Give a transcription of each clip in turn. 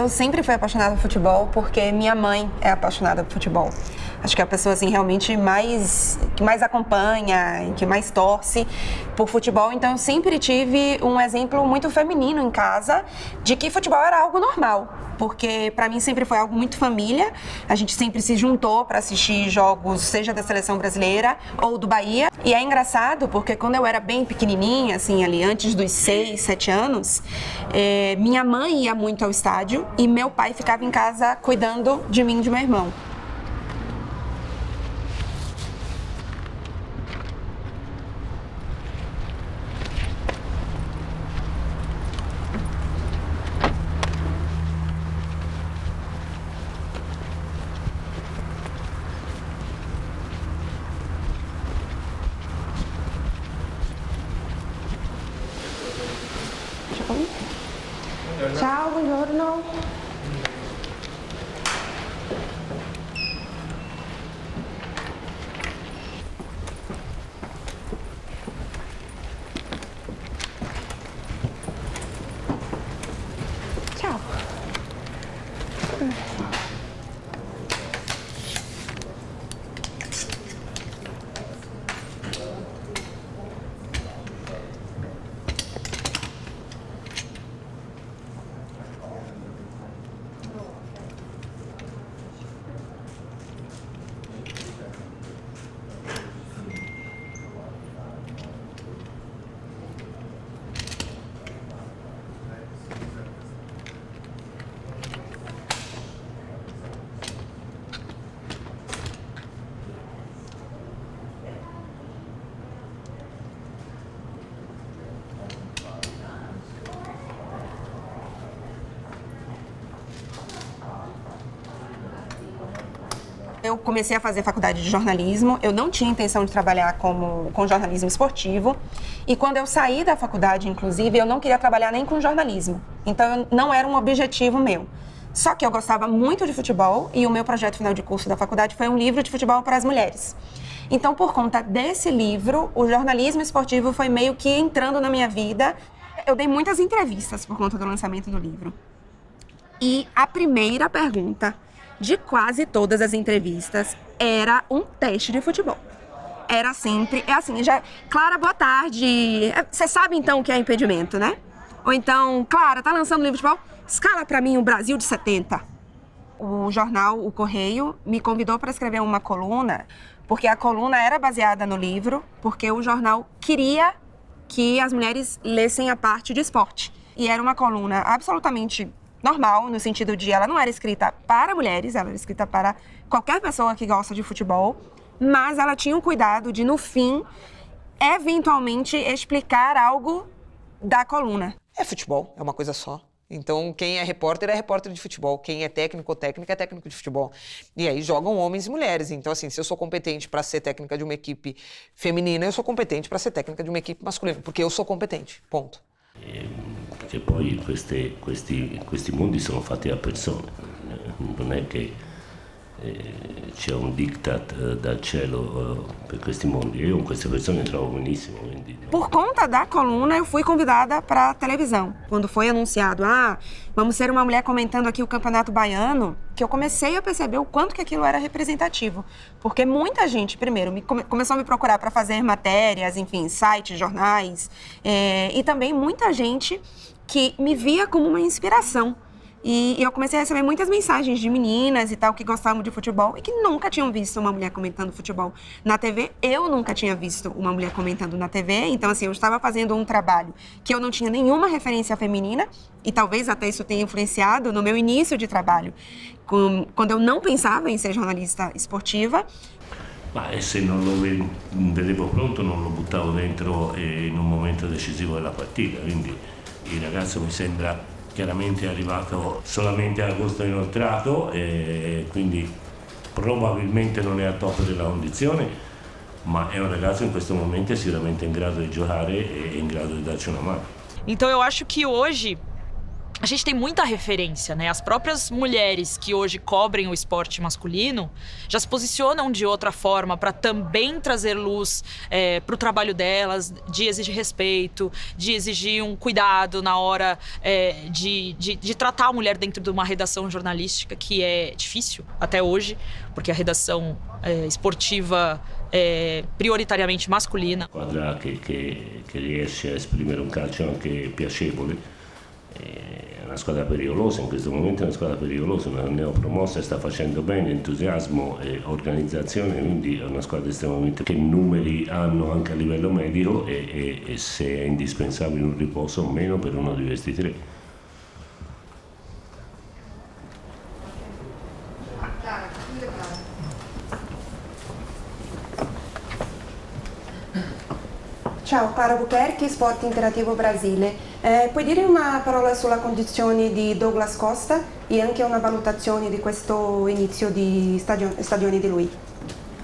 Eu sempre fui apaixonada por futebol porque minha mãe é apaixonada por futebol. Acho que é a pessoa assim, realmente que mais acompanha, que mais torce por futebol. Então eu sempre tive um exemplo muito feminino em casa de que futebol era algo normal. Porque para mim sempre foi algo muito família. A gente sempre se juntou para assistir jogos, seja da seleção brasileira ou do Bahia. E é engraçado porque quando eu era bem pequenininha, assim, ali antes dos 6, 7 anos, minha mãe ia muito ao estádio e meu pai ficava em casa cuidando de mim e de meu irmão. Ciao, buongiorno. Ciao. Eu comecei a fazer faculdade de jornalismo, eu não tinha intenção de trabalhar com jornalismo esportivo. E quando eu saí da faculdade, inclusive, eu não queria trabalhar nem com jornalismo. Então, não era um objetivo meu. Só que eu gostava muito de futebol e o meu projeto final de curso da faculdade foi um livro de futebol para as mulheres. Então, por conta desse livro, o jornalismo esportivo foi meio que entrando na minha vida. Eu dei muitas entrevistas por conta do lançamento do livro. E a primeira pergunta de quase todas as entrevistas era um teste de futebol. Era sempre, Clara, boa tarde. Você sabe então o que é impedimento, né? Ou então, Clara, tá lançando um livro de futebol? Escala pra mim o Brasil de 70. O jornal O Correio me convidou para escrever uma coluna, porque a coluna era baseada no livro, porque o jornal queria que as mulheres lessem a parte de esporte. E era uma coluna absolutamente normal, no sentido de ela não era escrita para mulheres, ela era escrita para qualquer pessoa que gosta de futebol, mas ela tinha o cuidado de, no fim, eventualmente explicar algo da coluna. É futebol, é uma coisa só. Então, quem é repórter de futebol. Quem é técnico ou técnica é técnico de futebol. E aí jogam homens e mulheres. Então, assim, se eu sou competente para ser técnica de uma equipe feminina, eu sou competente para ser técnica de uma equipe masculina, porque eu sou competente, ponto. Perché poi questi mondi sono fatti da persone, non è che c'è un diktat dal cielo per questi mondi. Io con queste persone mi trovo benissimo. Quindi... Por conta da coluna, eu fui convidada para a televisão. Quando foi anunciado, vamos ser uma mulher comentando aqui o Campeonato Baiano, que eu comecei a perceber o quanto que aquilo era representativo. Porque muita gente, primeiro, começou a me procurar para fazer matérias, enfim, sites, jornais, e também muita gente que me via como uma inspiração. E eu comecei a receber muitas mensagens de meninas e tal que gostavam de futebol e que nunca tinham visto uma mulher comentando futebol na TV. Eu nunca tinha visto uma mulher comentando na TV. Então, assim, eu estava fazendo um trabalho que eu não tinha nenhuma referência feminina e talvez até isso tenha influenciado no meu início de trabalho, quando eu não pensava em ser jornalista esportiva. Ma se non lo vedevo pronto non lo buttavo dentro in un momento decisivo della partita. Quindi il ragazzo mi sembra chiaramente è arrivato solamente a agosto inoltrato e quindi probabilmente non è a top della condizione, ma è un ragazzo in questo momento sicuramente in grado di giocare e in grado di darci una mano. Então eu acho que hoje a gente tem muita referência, né? As próprias mulheres que hoje cobrem o esporte masculino já se posicionam de outra forma para também trazer luz para o trabalho delas, de exigir respeito, de exigir um cuidado na hora de tratar a mulher dentro de uma redação jornalística, que é difícil até hoje, porque a redação esportiva è prioritariamente masculina. Squadra che riesce a esprimere un calcio anche piacevole. È una squadra pericolosa, in questo momento è una squadra pericolosa, una neopromossa, sta facendo bene, entusiasmo e organizzazione, quindi è una squadra estremamente che numeri hanno anche a livello medico e se è indispensabile un riposo o meno per uno di questi tre. Ciao, Clara Bucherchi, Sport Interativo Brasile. Puoi dire una parola sulla condizione di Douglas Costa e anche una valutazione di questo inizio di stagione di lui?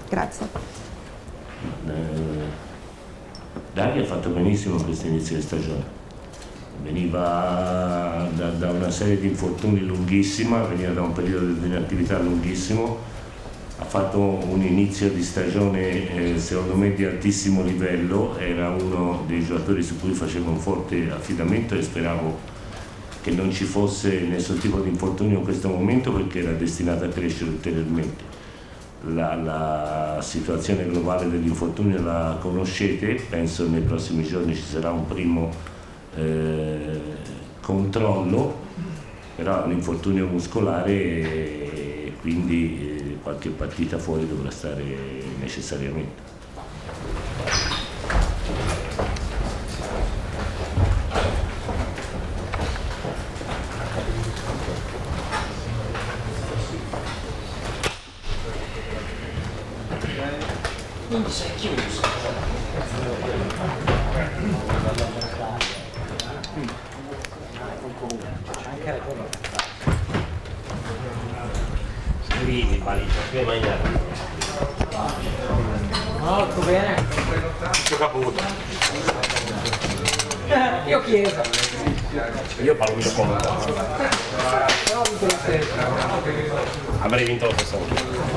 Grazie. Daria ha fatto benissimo questo inizio di stagione. Veniva da una serie di infortuni lunghissima, veniva da un periodo di inattività lunghissimo. Ha fatto un inizio di stagione secondo me di altissimo livello, era uno dei giocatori su cui facevo un forte affidamento e speravo che non ci fosse nessun tipo di infortunio in questo momento perché era destinato a crescere ulteriormente. La situazione globale dell'infortunio la conoscete, penso nei prossimi giorni ci sarà un primo controllo, però l'infortunio muscolare e quindi qualche partita fuori dovrà stare necessariamente. Quindi sei chiuso. C'è anche ragione. Scrivi, Palito, che mangiare? Molto bene. Io caputo. Io chiesa. Io palmito conto. Avrei vinto lo stesso.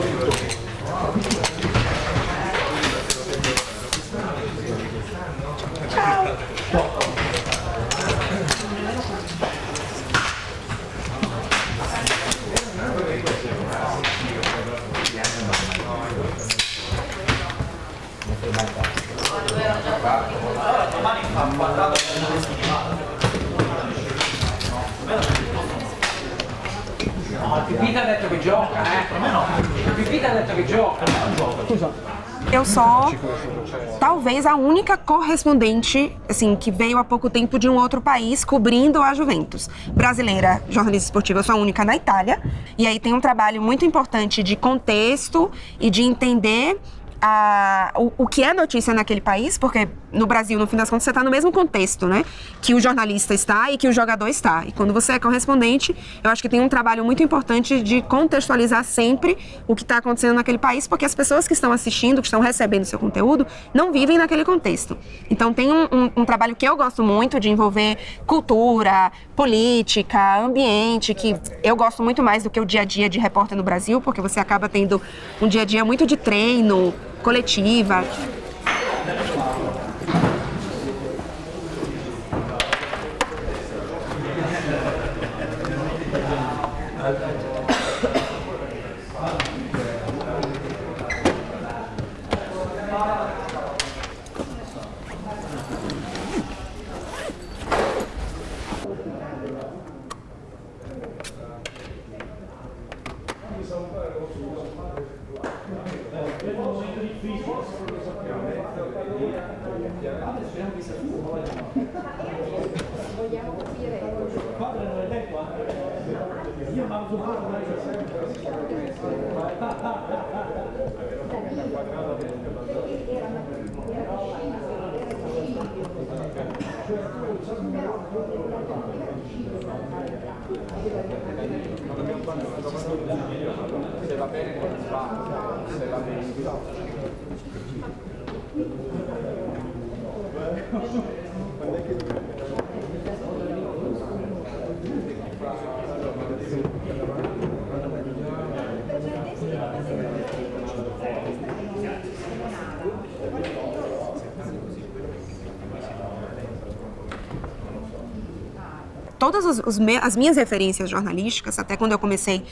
Pipita ha detto che gioca, Pipita ha detto che gioca. Scusa. Eu sou talvez a única correspondente, assim, que veio há pouco tempo de um outro país cobrindo a Juventus. Brasileira, jornalista esportiva, eu sou a única na Itália. E aí tem um trabalho muito importante de contexto e de entender o que é notícia naquele país, porque no Brasil, no fim das contas, você está no mesmo contexto, né? Que o jornalista está e que o jogador está. E quando você é correspondente, eu acho que tem um trabalho muito importante de contextualizar sempre o que está acontecendo naquele país, porque as pessoas que estão assistindo, que estão recebendo seu conteúdo, não vivem naquele contexto. Então tem um trabalho que eu gosto muito de envolver cultura, política, ambiente, que eu gosto muito mais do que o dia a dia de repórter no Brasil, porque você acaba tendo um dia a dia muito de treino, coletiva. Se va bene non fa, se va bene todas as minhas referências jornalísticas, até quando eu comecei,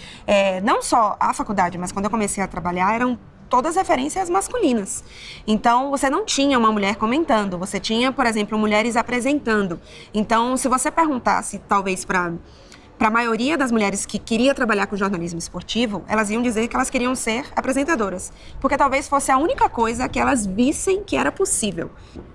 não só a faculdade, mas quando eu comecei a trabalhar, eram todas referências masculinas. Então, você não tinha uma mulher comentando, você tinha, por exemplo, mulheres apresentando. Então, se você perguntasse, talvez para a maioria das mulheres que queria trabalhar com jornalismo esportivo, elas iam dizer que elas queriam ser apresentadoras, porque talvez fosse a única coisa que elas vissem que era possível.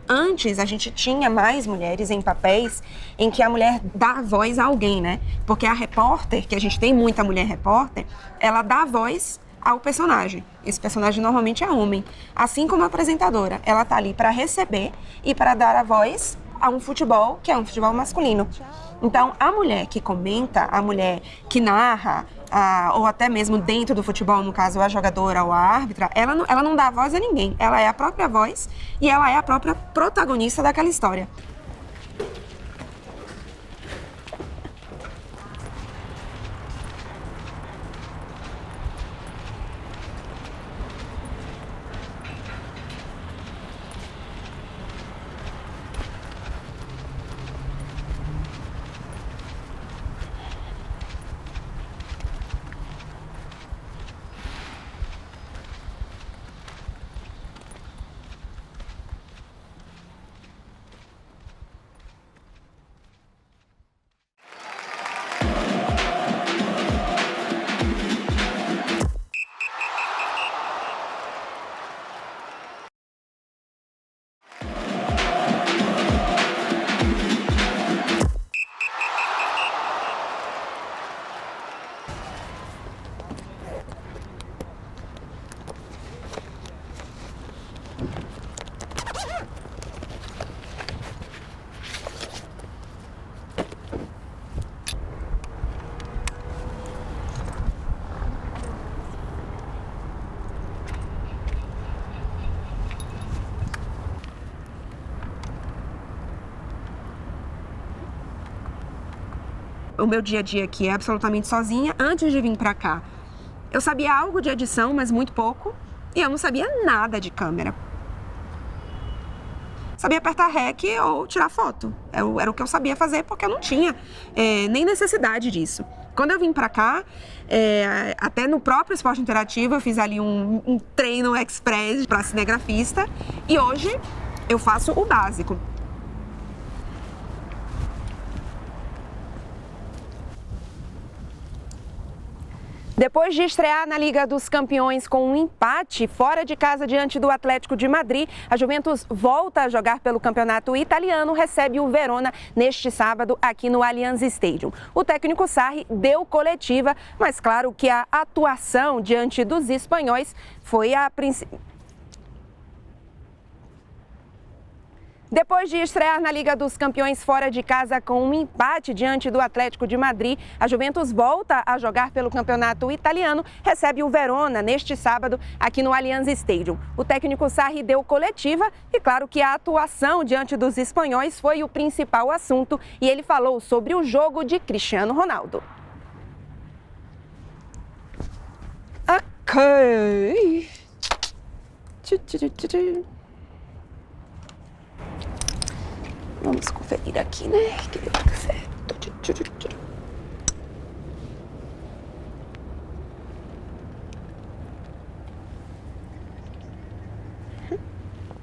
Antes, a gente tinha mais mulheres em papéis em que a mulher dá voz a alguém, né? Porque a repórter, que a gente tem muita mulher repórter, ela dá voz ao personagem. Esse personagem normalmente é homem. Assim como a apresentadora, ela tá ali para receber e para dar a voz a um futebol que é um futebol masculino. Então, a mulher que comenta, a mulher que narra, ou até mesmo dentro do futebol, no caso, a jogadora ou a árbitra, ela não dá voz a ninguém. Ela é a própria voz e ela é a própria protagonista daquela história. O meu dia a dia aqui é absolutamente sozinha. Antes de vir pra cá, eu sabia algo de edição, mas muito pouco. E eu não sabia nada de câmera. Sabia apertar REC ou tirar foto. Era o que eu sabia fazer, porque eu não tinha nem necessidade disso. Quando eu vim pra cá, até no próprio Esporte Interativo, eu fiz ali um treino express para cinegrafista. E hoje eu faço o básico. Depois de estrear na Liga dos Campeões com um empate fora de casa diante do Atlético de Madrid, a Juventus volta a jogar pelo campeonato italiano, recebe o Verona neste sábado aqui no Allianz Stadium. O técnico Sarri deu coletiva, mas claro que a atuação diante dos espanhóis foi a principal. Depois de estrear na Liga dos Campeões fora de casa com um empate diante do Atlético de Madrid, a Juventus volta a jogar pelo campeonato italiano, recebe o Verona neste sábado aqui no Allianz Stadium. O técnico Sarri deu coletiva e claro que a atuação diante dos espanhóis foi o principal assunto e ele falou sobre o jogo de Cristiano Ronaldo. Ok. Vamos conferir aqui, né? Que deu tudo certo.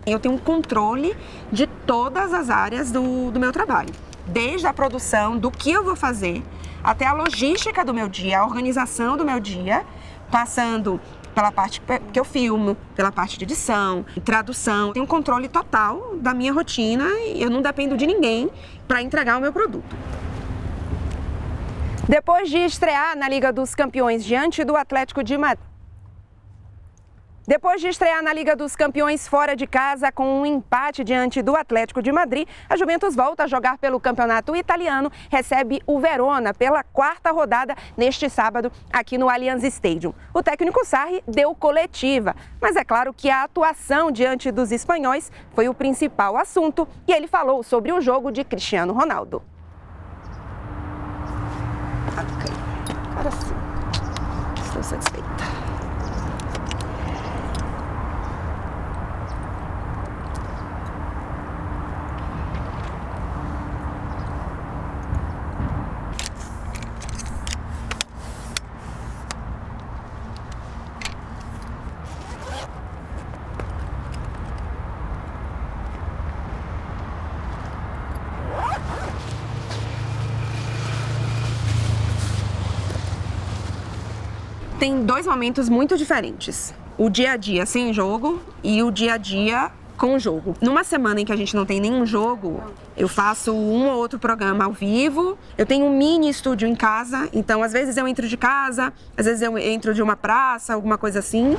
Eu tenho um controle de todas as áreas do meu trabalho. Desde a produção, do que eu vou fazer, até a logística do meu dia, a organização do meu dia, passando pela parte que eu filmo, pela parte de edição, tradução. Tenho um controle total da minha rotina e eu não dependo de ninguém para entregar o meu produto. Depois de estrear na Liga dos Campeões diante do Atlético de Madrid, Depois de estrear na Liga dos Campeões fora de casa com um empate diante do Atlético de Madrid, a Juventus volta a jogar pelo campeonato italiano, recebe o Verona pela quarta rodada neste sábado aqui no Allianz Stadium. O técnico Sarri deu coletiva, mas é claro que a atuação diante dos espanhóis foi o principal assunto e ele falou sobre o jogo de Cristiano Ronaldo. Ok, agora sim, estou satisfeita. Tem 2 momentos muito diferentes. O dia a dia sem jogo e o dia a dia com o jogo. Numa semana em que a gente não tem nenhum jogo, eu faço um ou outro programa ao vivo. Eu tenho um mini estúdio em casa, então às vezes eu entro de casa, às vezes eu entro de uma praça, alguma coisa assim.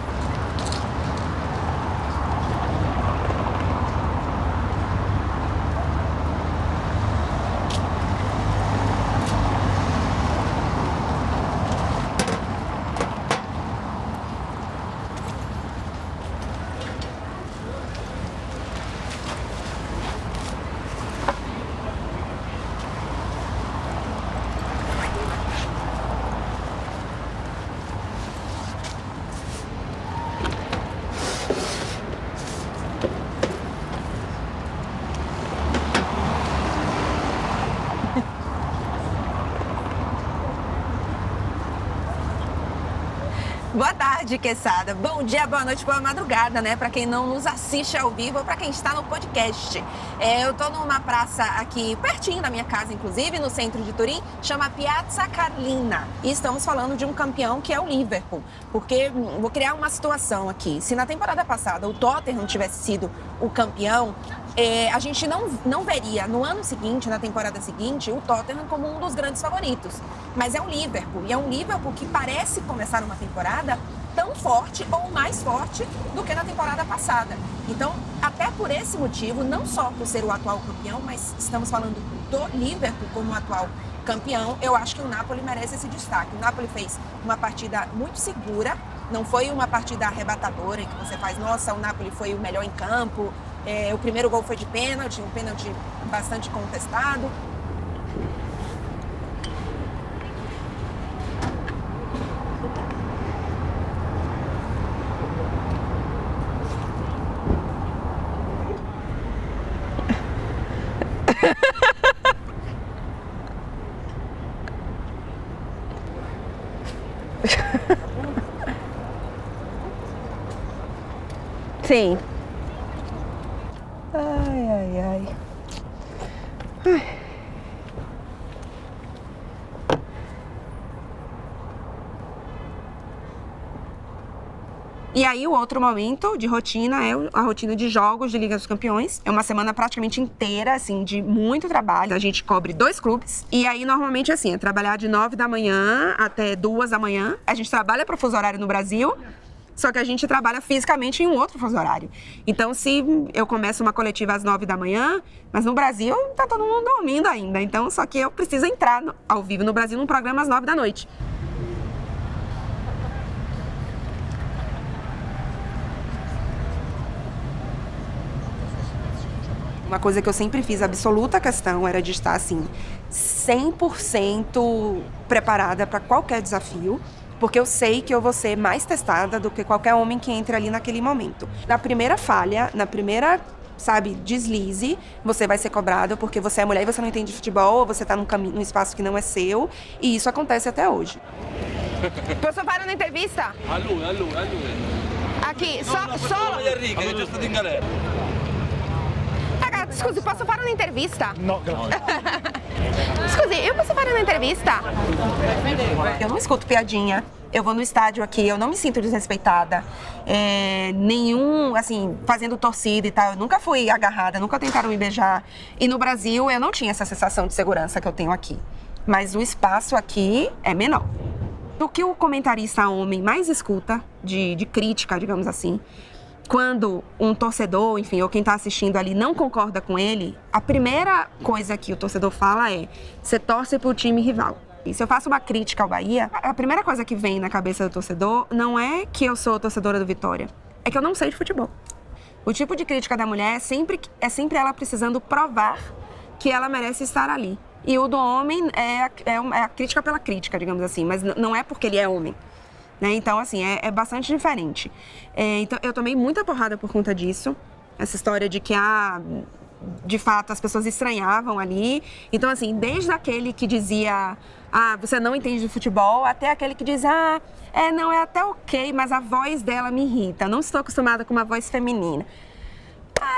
Boa tarde, Quesada. Bom dia, boa noite, boa madrugada, né? Para quem não nos assiste ao vivo ou para quem está no podcast. Eu tô numa praça aqui pertinho da minha casa, inclusive, no centro de Turim, chama Piazza Carlina. E estamos falando de um campeão que é o Liverpool. Porque vou criar uma situação aqui. Se na temporada passada o Tottenham tivesse sido o campeão, a gente não veria no ano seguinte, na temporada seguinte, o Tottenham como um dos grandes favoritos. Mas é o Liverpool, e é um Liverpool que parece começar uma temporada tão forte ou mais forte do que na temporada passada. Então, até por esse motivo, não só por ser o atual campeão, mas estamos falando do Liverpool como atual campeão, eu acho que o Napoli merece esse destaque. O Napoli fez uma partida muito segura, não foi uma partida arrebatadora em que você faz, nossa, o Napoli foi o melhor em campo. O primeiro gol foi de pênalti, um pênalti bastante contestado. Sim. Ai. E aí o outro momento de rotina é a rotina de jogos de Liga dos Campeões. É uma semana praticamente inteira, assim, de muito trabalho. A gente cobre 2 clubes. E aí, normalmente, assim, é trabalhar de 9 da manhã até 2 da manhã. A gente trabalha para o fuso horário no Brasil, só que a gente trabalha fisicamente em um outro fuso horário. Então, se eu começo uma coletiva às 9 da manhã, mas no Brasil tá todo mundo dormindo ainda. Então, só que eu preciso entrar ao vivo no Brasil num programa às 9 da noite. Uma coisa que eu sempre fiz absoluta questão era de estar, assim, 100% preparada para qualquer desafio, porque eu sei que eu vou ser mais testada do que qualquer homem que entre ali naquele momento. Na primeira falha, na primeira, deslize, você vai ser cobrado porque você é mulher e você não entende de futebol, ou você está num espaço que não é seu, e isso acontece até hoje. Posso fare una intervista? A lui. Aqui, só... Enrique, che è già stato in galera. Ragazzi, scusi, posso fare un'intervista? No, grazie. Scusi, eu posso fare un'intervista? Eu não escuto piadinha. Eu vou no estádio aqui, eu não me sinto desrespeitada. Fazendo torcida e tal. Eu nunca fui agarrada, nunca tentaram me beijar. E no Brasil, eu não tinha essa sensação de segurança que eu tenho aqui. Mas o espaço aqui é menor. O que o comentarista homem mais escuta de crítica, digamos assim, quando um torcedor, enfim, ou quem está assistindo ali não concorda com ele, a primeira coisa que o torcedor fala é: você torce pro time rival. E se eu faço uma crítica ao Bahia, a primeira coisa que vem na cabeça do torcedor não é que eu sou torcedora do Vitória, é que eu não sei de futebol. O tipo de crítica da mulher é sempre ela precisando provar que ela merece estar ali. E o do homem é a crítica pela crítica, digamos assim, mas não é porque ele é homem. Né? Então, assim, é bastante diferente. Então, eu tomei muita porrada por conta disso. Essa história de que, de fato, as pessoas estranhavam ali. Então, assim, desde aquele que dizia, você não entende de futebol, até aquele que diz, não, é até ok, mas a voz dela me irrita. Não estou acostumada com uma voz feminina.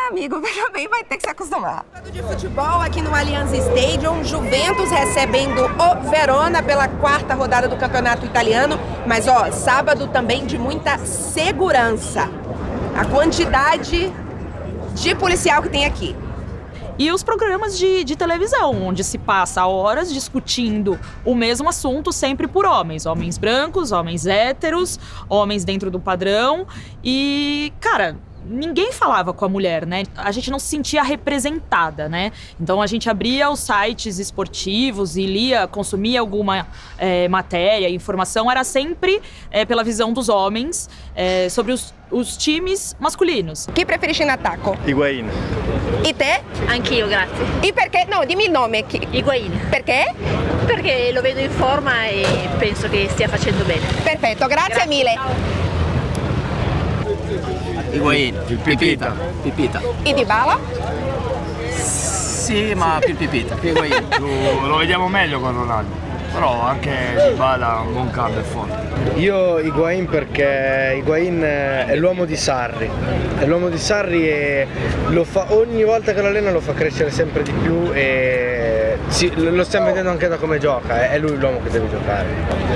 amigo, veja bem, vai ter que se acostumar. De futebol aqui no Allianz Stadium, Juventus recebendo o Verona pela 4ª rodada do Campeonato Italiano. Mas, ó, sábado também de muita segurança. A quantidade de policial que tem aqui. E os programas de televisão, onde se passa horas discutindo o mesmo assunto sempre por homens. Homens brancos, homens héteros, homens dentro do padrão. E, cara, ninguém falava com a mulher, né? A gente não se sentia representada, né? Então a gente abria os sites esportivos e lia, consumia alguma matéria, informação. Era sempre pela visão dos homens sobre os times masculinos. Chi preferisci in attacco? Higuaín. E te? Anch'io, grazie. E perché? No, dimmi il nome. Higuaín. Perché? Perché lo vedo in forma e penso che stia facendo bene. Perfetto, grazie mille. Higuaín, Pipita. E Dybala? Sì, ma più Pipita, più Higuaín. Lo vediamo meglio con Ronaldo, però anche Dybala un buon cambio, è forte. Io Higuaín perché Higuaín è l'uomo di Sarri. È l'uomo di Sarri e ogni volta che lo allena lo fa crescere sempre di più e lo stiamo vedendo anche da come gioca, è lui l'uomo che deve giocare.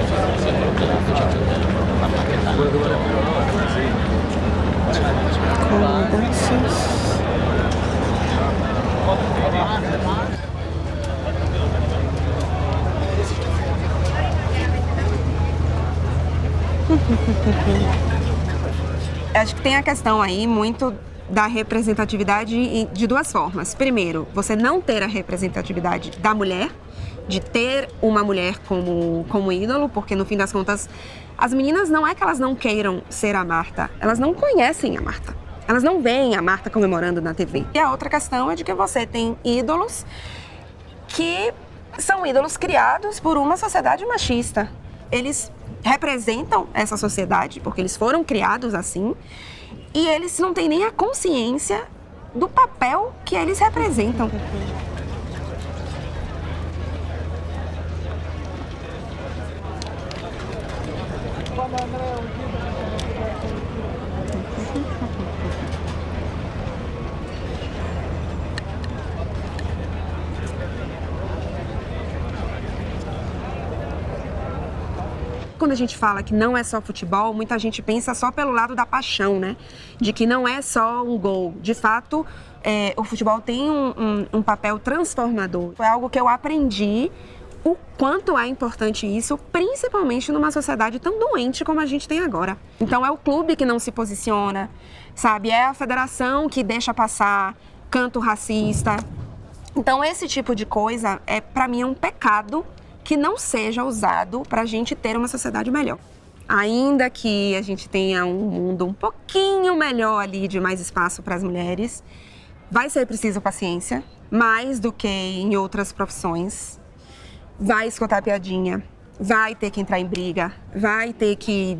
Acho que tem a questão aí muito da representatividade de duas formas. Primeiro, você não ter a representatividade da mulher, de ter uma mulher como ídolo, porque no fim das contas, as meninas não é que elas não queiram ser a Marta, elas não conhecem a Marta. Elas não veem a Marta comemorando na TV. E a outra questão é de que você tem ídolos que são ídolos criados por uma sociedade machista. Eles representam essa sociedade, porque eles foram criados assim, e eles não têm nem a consciência do papel que eles representam. Quando a gente fala que não é só futebol, muita gente pensa só pelo lado da paixão, né? De que não é só um gol. De fato, o futebol tem um papel transformador. Foi algo que eu aprendi o quanto é importante isso, principalmente numa sociedade tão doente como a gente tem agora. Então é o clube que não se posiciona, sabe? É a federação que deixa passar canto racista. Então esse tipo de coisa, para mim, é um pecado que não seja usado para a gente ter uma sociedade melhor. Ainda que a gente tenha um mundo um pouquinho melhor ali, de mais espaço para as mulheres, vai ser preciso paciência, mais do que em outras profissões. Vai escutar piadinha, vai ter que entrar em briga, vai ter que,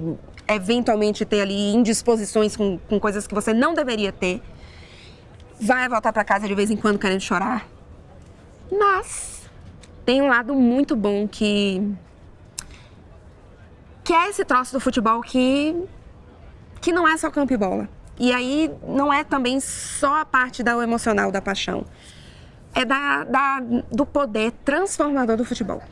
eventualmente, ter ali indisposições com coisas que você não deveria ter. Vai voltar para casa de vez em quando querendo chorar. Mas tem um lado muito bom que é esse troço do futebol que não é só campo e bola. E aí não é também só a parte do emocional, da paixão. É do poder transformador do futebol.